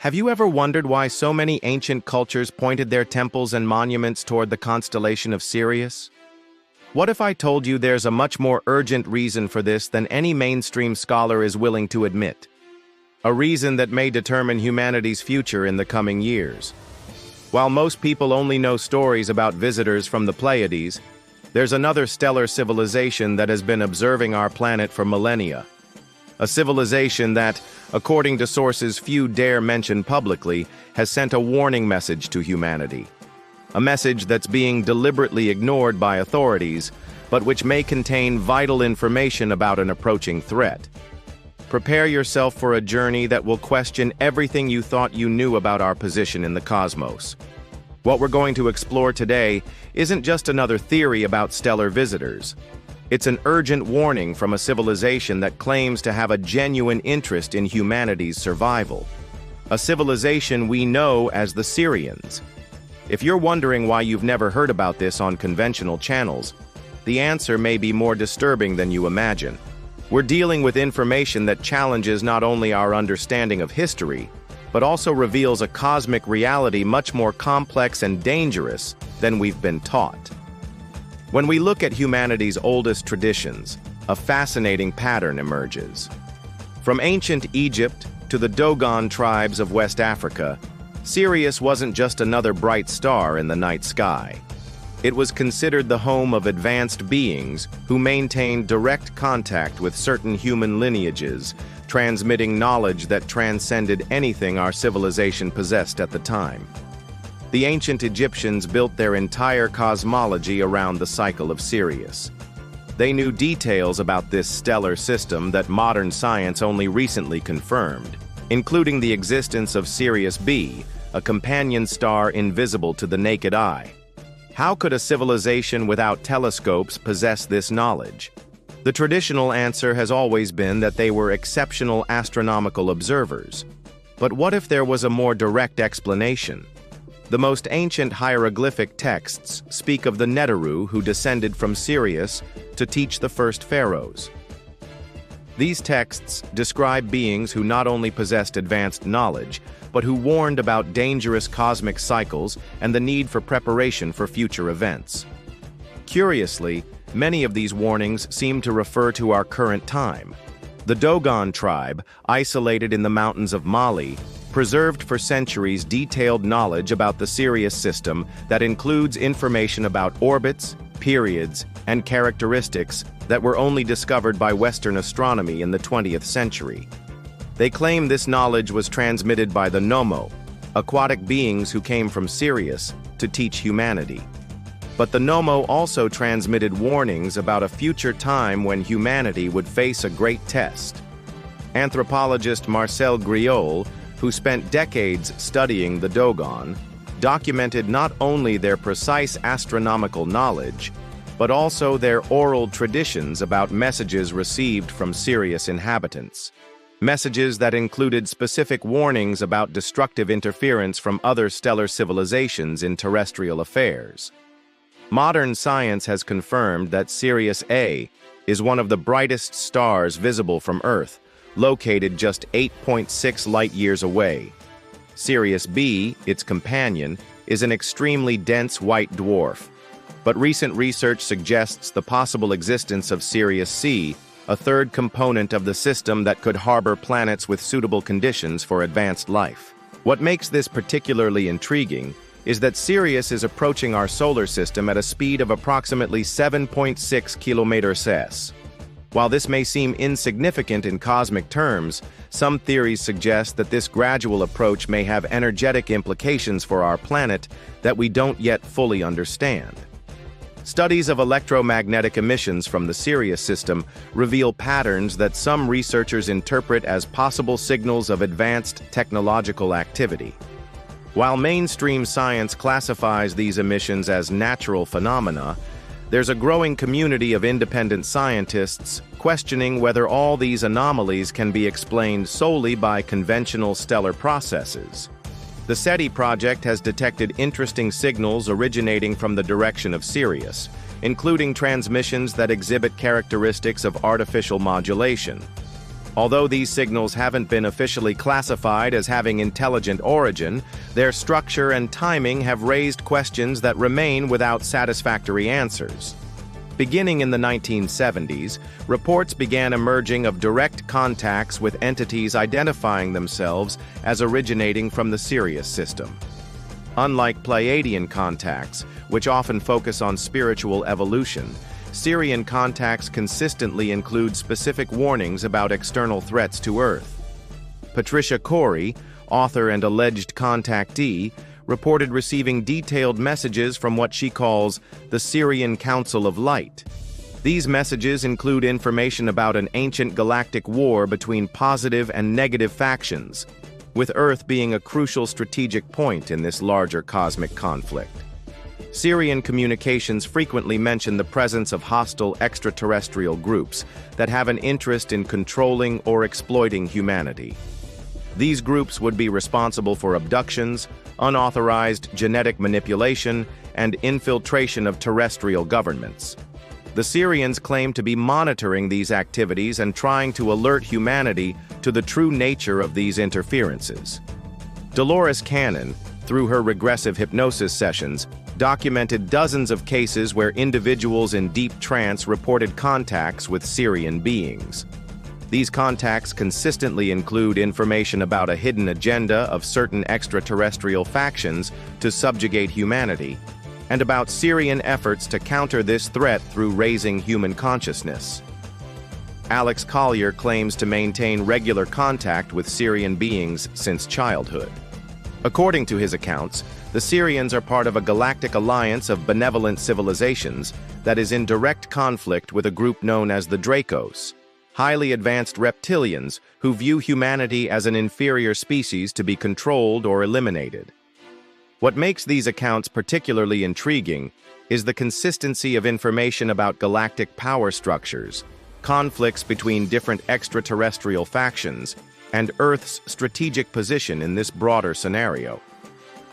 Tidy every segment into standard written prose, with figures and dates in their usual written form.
Have you ever wondered why so many ancient cultures pointed their temples and monuments toward the constellation of Sirius? What if I told you there's a much more urgent reason for this than any mainstream scholar is willing to admit? A reason that may determine humanity's future in the coming years. While most people only know stories about visitors from the Pleiades, there's another stellar civilization that has been observing our planet for millennia. A civilization that, according to sources few dare mention publicly, has sent a warning message to humanity. A message that's being deliberately ignored by authorities, but which may contain vital information about an approaching threat. Prepare yourself for a journey that will question everything you thought you knew about our position in the cosmos. What we're going to explore today isn't just another theory about stellar visitors. It's an urgent warning from a civilization that claims to have a genuine interest in humanity's survival. A civilization we know as the Sirians. If you're wondering why you've never heard about this on conventional channels, the answer may be more disturbing than you imagine. We're dealing with information that challenges not only our understanding of history, but also reveals a cosmic reality much more complex and dangerous than we've been taught. When we look at humanity's oldest traditions, a fascinating pattern emerges. From ancient Egypt to the Dogon tribes of West Africa, Sirius wasn't just another bright star in the night sky. It was considered the home of advanced beings who maintained direct contact with certain human lineages, transmitting knowledge that transcended anything our civilization possessed at the time. The ancient Egyptians built their entire cosmology around the cycle of Sirius. They knew details about this stellar system that modern science only recently confirmed, including the existence of Sirius B, a companion star invisible to the naked eye. How could a civilization without telescopes possess this knowledge? The traditional answer has always been that they were exceptional astronomical observers. But what if there was a more direct explanation? The most ancient hieroglyphic texts speak of the Neteru who descended from Sirius to teach the first pharaohs. These texts describe beings who not only possessed advanced knowledge, but who warned about dangerous cosmic cycles and the need for preparation for future events. Curiously, many of these warnings seem to refer to our current time. The Dogon tribe, isolated in the mountains of Mali, preserved for centuries detailed knowledge about the Sirius system that includes information about orbits, periods, and characteristics that were only discovered by Western astronomy in the 20th century. They claim this knowledge was transmitted by the Nomo, aquatic beings who came from Sirius to teach humanity. But the Nomo also transmitted warnings about a future time when humanity would face a great test. Anthropologist Marcel Griol, who spent decades studying the Dogon, documented not only their precise astronomical knowledge, but also their oral traditions about messages received from Sirius inhabitants. Messages that included specific warnings about destructive interference from other stellar civilizations in terrestrial affairs. Modern science has confirmed that Sirius A is one of the brightest stars visible from Earth, located just 8.6 light-years away. Sirius B, its companion, is an extremely dense white dwarf. But recent research suggests the possible existence of Sirius C, a third component of the system that could harbor planets with suitable conditions for advanced life. What makes this particularly intriguing is that Sirius is approaching our solar system at a speed of approximately 7.6 kilometers. While this may seem insignificant in cosmic terms, some theories suggest that this gradual approach may have energetic implications for our planet that we don't yet fully understand. Studies of electromagnetic emissions from the Sirius system reveal patterns that some researchers interpret as possible signals of advanced technological activity. While mainstream science classifies these emissions as natural phenomena, there's a growing community of independent scientists questioning whether all these anomalies can be explained solely by conventional stellar processes. The SETI project has detected interesting signals originating from the direction of Sirius, including transmissions that exhibit characteristics of artificial modulation. Although these signals haven't been officially classified as having intelligent origin, their structure and timing have raised questions that remain without satisfactory answers. Beginning in the 1970s, reports began emerging of direct contacts with entities identifying themselves as originating from the Sirius system. Unlike Pleiadian contacts, which often focus on spiritual evolution, Sirian contacts consistently include specific warnings about external threats to Earth. Patricia Corey, author and alleged contactee, reported receiving detailed messages from what she calls the Sirian Council of Light. These messages include information about an ancient galactic war between positive and negative factions, with Earth being a crucial strategic point in this larger cosmic conflict. Sirian communications frequently mention the presence of hostile extraterrestrial groups that have an interest in controlling or exploiting humanity. These groups would be responsible for abductions, unauthorized genetic manipulation, and infiltration of terrestrial governments. The Sirians claim to be monitoring these activities and trying to alert humanity to the true nature of these interferences. Dolores Cannon, through her regressive hypnosis sessions, documented dozens of cases where individuals in deep trance reported contacts with Sirian beings. These contacts consistently include information about a hidden agenda of certain extraterrestrial factions to subjugate humanity, and about Sirian efforts to counter this threat through raising human consciousness. Alex Collier claims to maintain regular contact with Sirian beings since childhood. According to his accounts, the Sirians are part of a galactic alliance of benevolent civilizations that is in direct conflict with a group known as the Dracos, highly advanced reptilians who view humanity as an inferior species to be controlled or eliminated. What makes these accounts particularly intriguing is the consistency of information about galactic power structures, conflicts between different extraterrestrial factions, and Earth's strategic position in this broader scenario.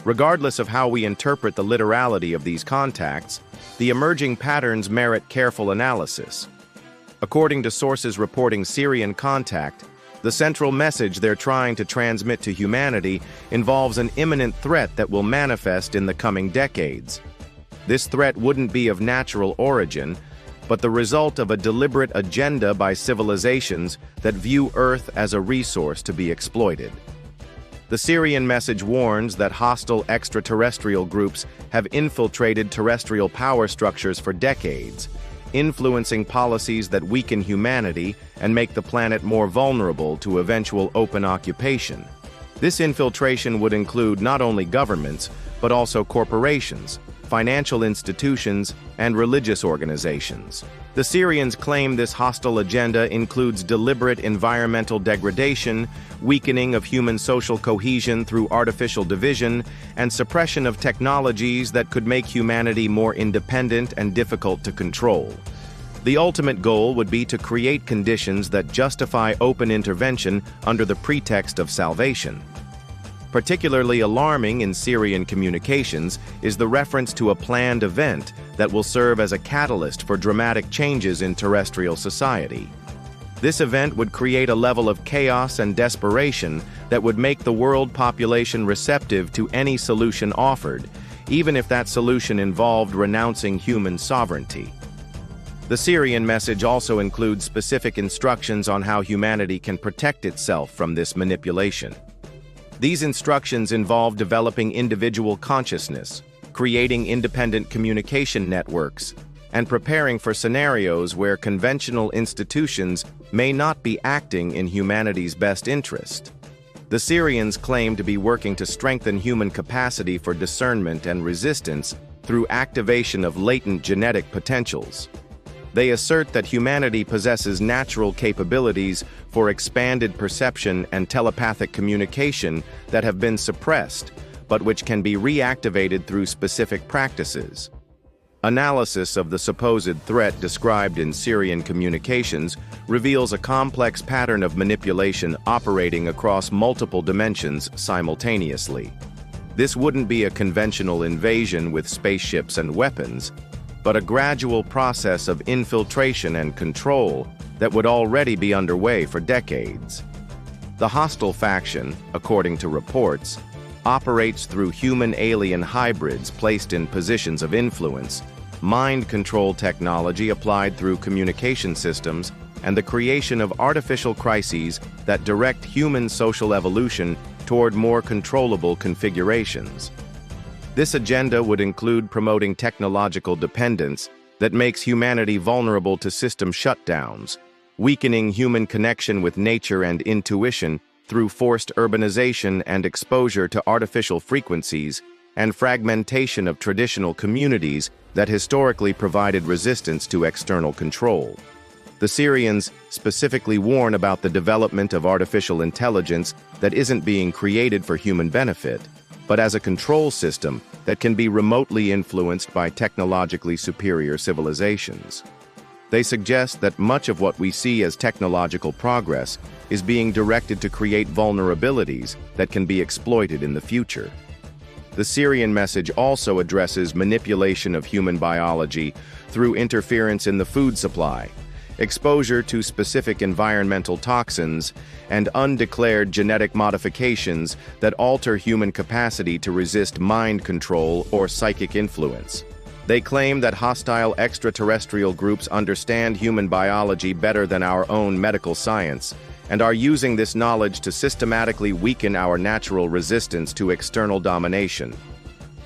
Regardless of how we interpret the literality of these contacts, the emerging patterns merit careful analysis. According to sources reporting Sirian contact, the central message they're trying to transmit to humanity involves an imminent threat that will manifest in the coming decades. This threat wouldn't be of natural origin, but the result of a deliberate agenda by civilizations that view Earth as a resource to be exploited. The Sirian message warns that hostile extraterrestrial groups have infiltrated terrestrial power structures for decades, influencing policies that weaken humanity and make the planet more vulnerable to eventual open occupation. This infiltration would include not only governments, but also corporations, financial institutions, and religious organizations. The Sirians claim this hostile agenda includes deliberate environmental degradation, weakening of human social cohesion through artificial division, and suppression of technologies that could make humanity more independent and difficult to control. The ultimate goal would be to create conditions that justify open intervention under the pretext of salvation. Particularly alarming in Sirian communications is the reference to a planned event that will serve as a catalyst for dramatic changes in terrestrial society. This event would create a level of chaos and desperation that would make the world population receptive to any solution offered, even if that solution involved renouncing human sovereignty. The Sirian message also includes specific instructions on how humanity can protect itself from this manipulation. These instructions involve developing individual consciousness, creating independent communication networks, and preparing for scenarios where conventional institutions may not be acting in humanity's best interest. The Sirians claim to be working to strengthen human capacity for discernment and resistance through activation of latent genetic potentials. They assert that humanity possesses natural capabilities for expanded perception and telepathic communication that have been suppressed, but which can be reactivated through specific practices. Analysis of the supposed threat described in Sirian communications reveals a complex pattern of manipulation operating across multiple dimensions simultaneously. This wouldn't be a conventional invasion with spaceships and weapons, but a gradual process of infiltration and control that would already be underway for decades. The hostile faction, according to reports, operates through human-alien hybrids placed in positions of influence, mind control technology applied through communication systems, and the creation of artificial crises that direct human social evolution toward more controllable configurations. This agenda would include promoting technological dependence that makes humanity vulnerable to system shutdowns, weakening human connection with nature and intuition through forced urbanization and exposure to artificial frequencies, and fragmentation of traditional communities that historically provided resistance to external control. The Sirians specifically warn about the development of artificial intelligence that isn't being created for human benefit, but as a control system that can be remotely influenced by technologically superior civilizations. They suggest that much of what we see as technological progress is being directed to create vulnerabilities that can be exploited in the future. The Sirian message also addresses manipulation of human biology through interference in the food supply, exposure to specific environmental toxins, and undeclared genetic modifications that alter human capacity to resist mind control or psychic influence. They claim that hostile extraterrestrial groups understand human biology better than our own medical science, and are using this knowledge to systematically weaken our natural resistance to external domination.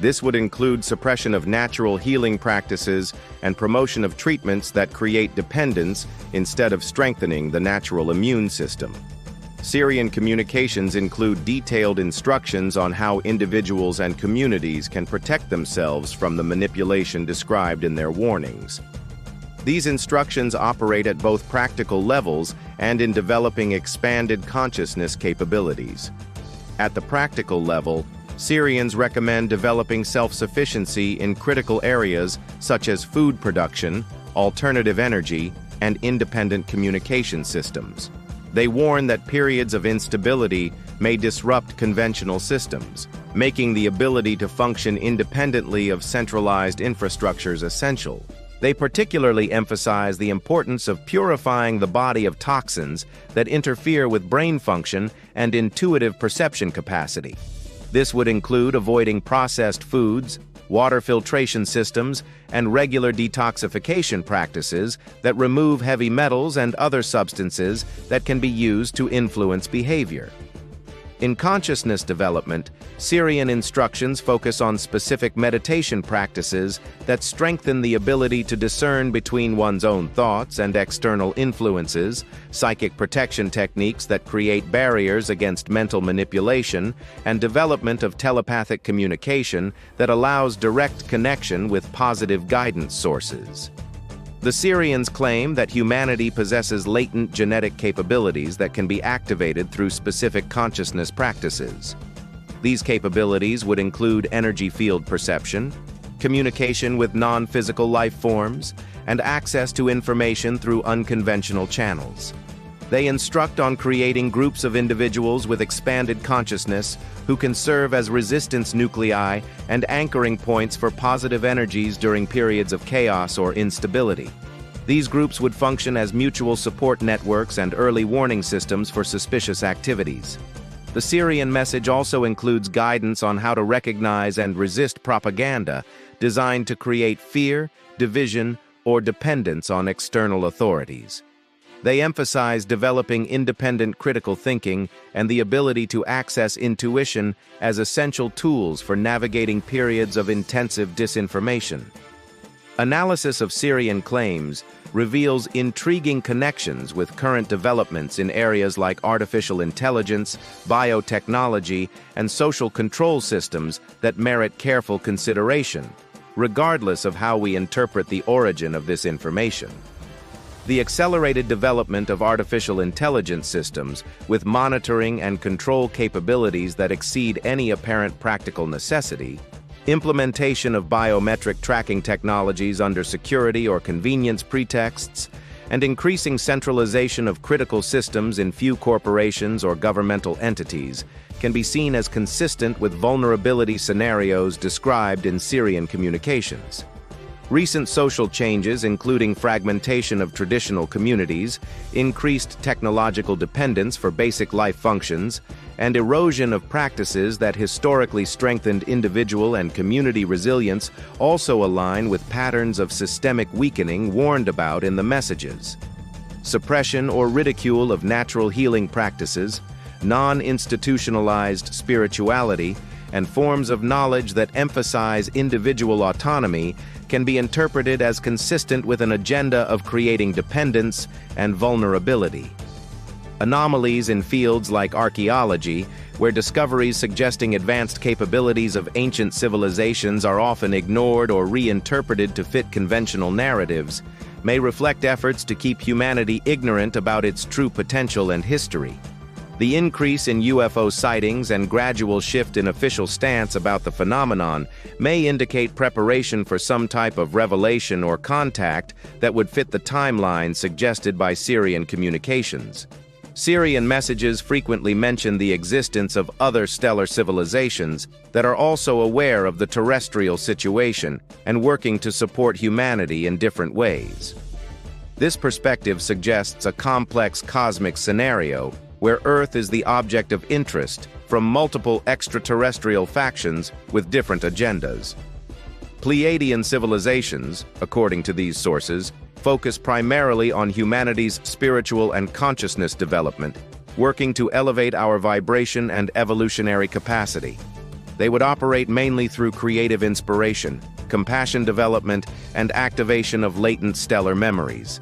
This would include suppression of natural healing practices and promotion of treatments that create dependence instead of strengthening the natural immune system. Sirian communications include detailed instructions on how individuals and communities can protect themselves from the manipulation described in their warnings. These instructions operate at both practical levels and in developing expanded consciousness capabilities. At the practical level, Sirians recommend developing self-sufficiency in critical areas such as food production, alternative energy, and independent communication systems. They warn that periods of instability may disrupt conventional systems, making the ability to function independently of centralized infrastructures essential. They particularly emphasize the importance of purifying the body of toxins that interfere with brain function and intuitive perception capacity. This would include avoiding processed foods, water filtration systems, and regular detoxification practices that remove heavy metals and other substances that can be used to influence behavior. In consciousness development, Sirian instructions focus on specific meditation practices that strengthen the ability to discern between one's own thoughts and external influences, psychic protection techniques that create barriers against mental manipulation, and development of telepathic communication that allows direct connection with positive guidance sources. The Sirians claim that humanity possesses latent genetic capabilities that can be activated through specific consciousness practices. These capabilities would include energy field perception, communication with non-physical life forms, and access to information through unconventional channels. They instruct on creating groups of individuals with expanded consciousness who can serve as resistance nuclei and anchoring points for positive energies during periods of chaos or instability. These groups would function as mutual support networks and early warning systems for suspicious activities. The Sirian message also includes guidance on how to recognize and resist propaganda designed to create fear, division, or dependence on external authorities. They emphasize developing independent critical thinking and the ability to access intuition as essential tools for navigating periods of intensive disinformation. Analysis of Sirian claims reveals intriguing connections with current developments in areas like artificial intelligence, biotechnology, and social control systems that merit careful consideration, regardless of how we interpret the origin of this information. The accelerated development of artificial intelligence systems with monitoring and control capabilities that exceed any apparent practical necessity, implementation of biometric tracking technologies under security or convenience pretexts, and increasing centralization of critical systems in few corporations or governmental entities can be seen as consistent with vulnerability scenarios described in Sirian communications. Recent social changes, including fragmentation of traditional communities, increased technological dependence for basic life functions, and erosion of practices that historically strengthened individual and community resilience also align with patterns of systemic weakening warned about in the messages. Suppression or ridicule of natural healing practices, non-institutionalized spirituality, and forms of knowledge that emphasize individual autonomy can be interpreted as consistent with an agenda of creating dependence and vulnerability. Anomalies in fields like archaeology, where discoveries suggesting advanced capabilities of ancient civilizations are often ignored or reinterpreted to fit conventional narratives, may reflect efforts to keep humanity ignorant about its true potential and history. The increase in UFO sightings and gradual shift in official stance about the phenomenon may indicate preparation for some type of revelation or contact that would fit the timeline suggested by Sirian communications. Sirian messages frequently mention the existence of other stellar civilizations that are also aware of the terrestrial situation and working to support humanity in different ways. This perspective suggests a complex cosmic scenario where Earth is the object of interest from multiple extraterrestrial factions with different agendas. Pleiadian civilizations, according to these sources, focus primarily on humanity's spiritual and consciousness development, working to elevate our vibration and evolutionary capacity. They would operate mainly through creative inspiration, compassion development, and activation of latent stellar memories.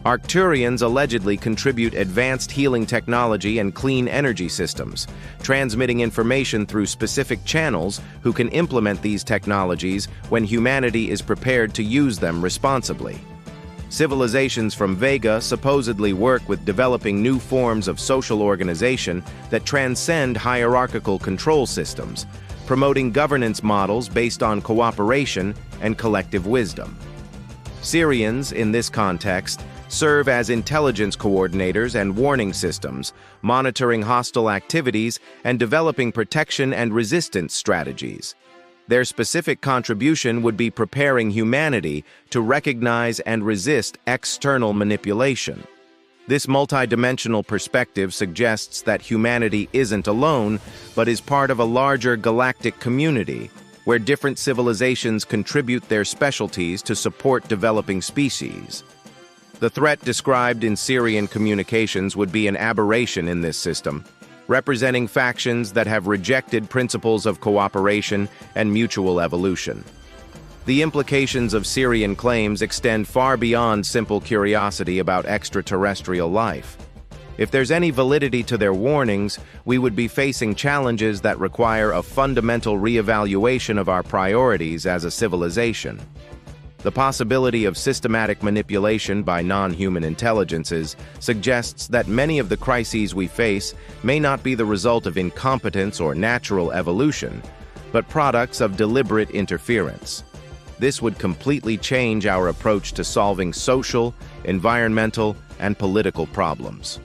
Arcturians allegedly contribute advanced healing technology and clean energy systems, transmitting information through specific channels who can implement these technologies when humanity is prepared to use them responsibly. Civilizations from Vega supposedly work with developing new forms of social organization that transcend hierarchical control systems, promoting governance models based on cooperation and collective wisdom. Sirians, in this context, serve as intelligence coordinators and warning systems, monitoring hostile activities and developing protection and resistance strategies. Their specific contribution would be preparing humanity to recognize and resist external manipulation. This multidimensional perspective suggests that humanity isn't alone, but is part of a larger galactic community, where different civilizations contribute their specialties to support developing species. The threat described in Sirian communications would be an aberration in this system, representing factions that have rejected principles of cooperation and mutual evolution. The implications of Sirian claims extend far beyond simple curiosity about extraterrestrial life. If there's any validity to their warnings, we would be facing challenges that require a fundamental reevaluation of our priorities as a civilization. The possibility of systematic manipulation by non-human intelligences suggests that many of the crises we face may not be the result of incompetence or natural evolution, but products of deliberate interference. This would completely change our approach to solving social, environmental, and political problems.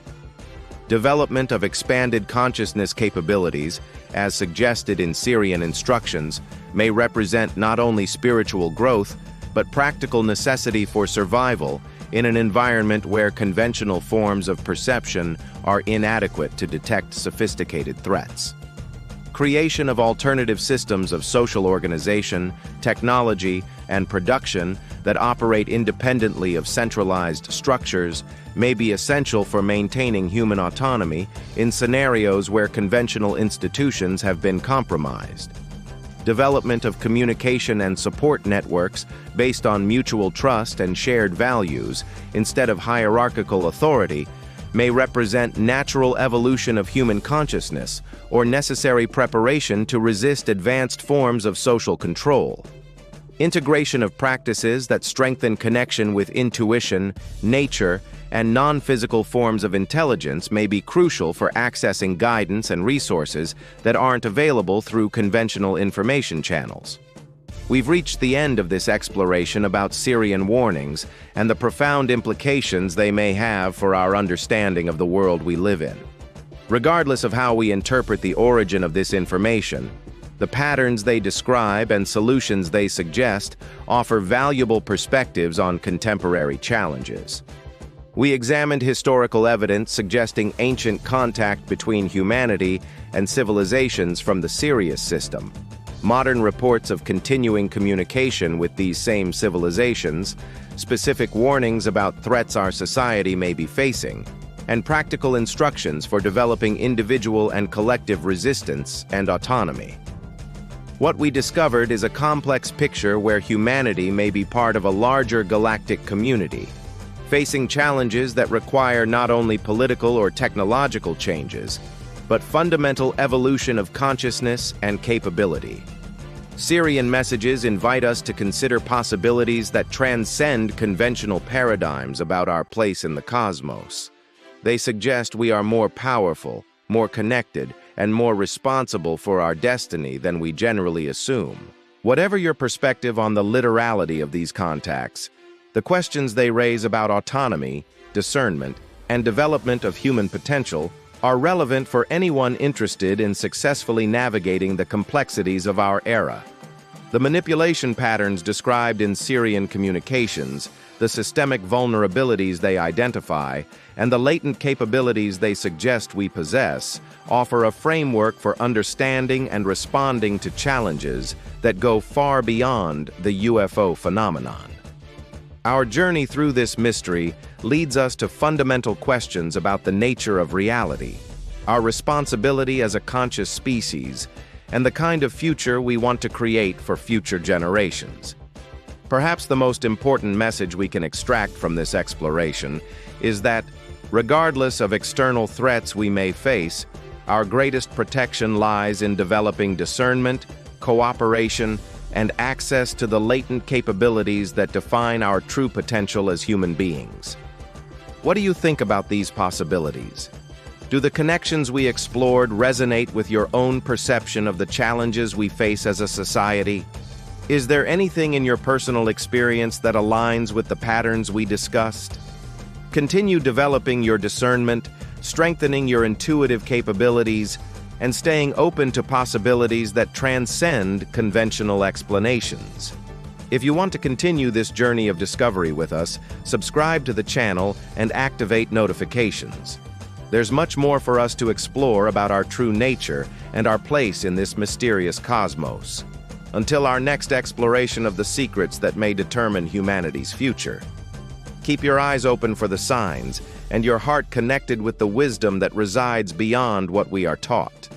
Development of expanded consciousness capabilities, as suggested in Sirian instructions, may represent not only spiritual growth, but practical necessity for survival in an environment where conventional forms of perception are inadequate to detect sophisticated threats. Creation of alternative systems of social organization, technology, and production that operate independently of centralized structures may be essential for maintaining human autonomy in scenarios where conventional institutions have been compromised. Development of communication and support networks based on mutual trust and shared values instead of hierarchical authority may represent natural evolution of human consciousness or necessary preparation to resist advanced forms of social control. Integration of practices that strengthen connection with intuition, nature, and non-physical forms of intelligence may be crucial for accessing guidance and resources that aren't available through conventional information channels. We've reached the end of this exploration about Sirian warnings and the profound implications they may have for our understanding of the world we live in. Regardless of how we interpret the origin of this information, The patterns they describe and solutions they suggest offer valuable perspectives on contemporary challenges. We examined historical evidence suggesting ancient contact between humanity and civilizations from the Sirius system, modern reports of continuing communication with these same civilizations, specific warnings about threats our society may be facing, and practical instructions for developing individual and collective resistance and autonomy. What we discovered is a complex picture where humanity may be part of a larger galactic community, facing challenges that require not only political or technological changes, but fundamental evolution of consciousness and capability. Sirian messages invite us to consider possibilities that transcend conventional paradigms about our place in the cosmos. They suggest we are more powerful, more connected, and more responsible for our destiny than we generally assume. Whatever your perspective on the literality of these contacts, the questions they raise about autonomy, discernment, and development of human potential are relevant for anyone interested in successfully navigating the complexities of our era. The manipulation patterns described in Sirian communications, the systemic vulnerabilities they identify, and the latent capabilities they suggest we possess offer a framework for understanding and responding to challenges that go far beyond the UFO phenomenon. Our journey through this mystery leads us to fundamental questions about the nature of reality, our responsibility as a conscious species, and the kind of future we want to create for future generations. Perhaps the most important message we can extract from this exploration is that, regardless of external threats we may face, our greatest protection lies in developing discernment, cooperation, and access to the latent capabilities that define our true potential as human beings. What do you think about these possibilities? Do the connections we explored resonate with your own perception of the challenges we face as a society? Is there anything in your personal experience that aligns with the patterns we discussed? Continue developing your discernment, strengthening your intuitive capabilities, and staying open to possibilities that transcend conventional explanations. If you want to continue this journey of discovery with us, subscribe to the channel and activate notifications. There's much more for us to explore about our true nature and our place in this mysterious cosmos. Until our next exploration of the secrets that may determine humanity's future. Keep your eyes open for the signs and your heart connected with the wisdom that resides beyond what we are taught.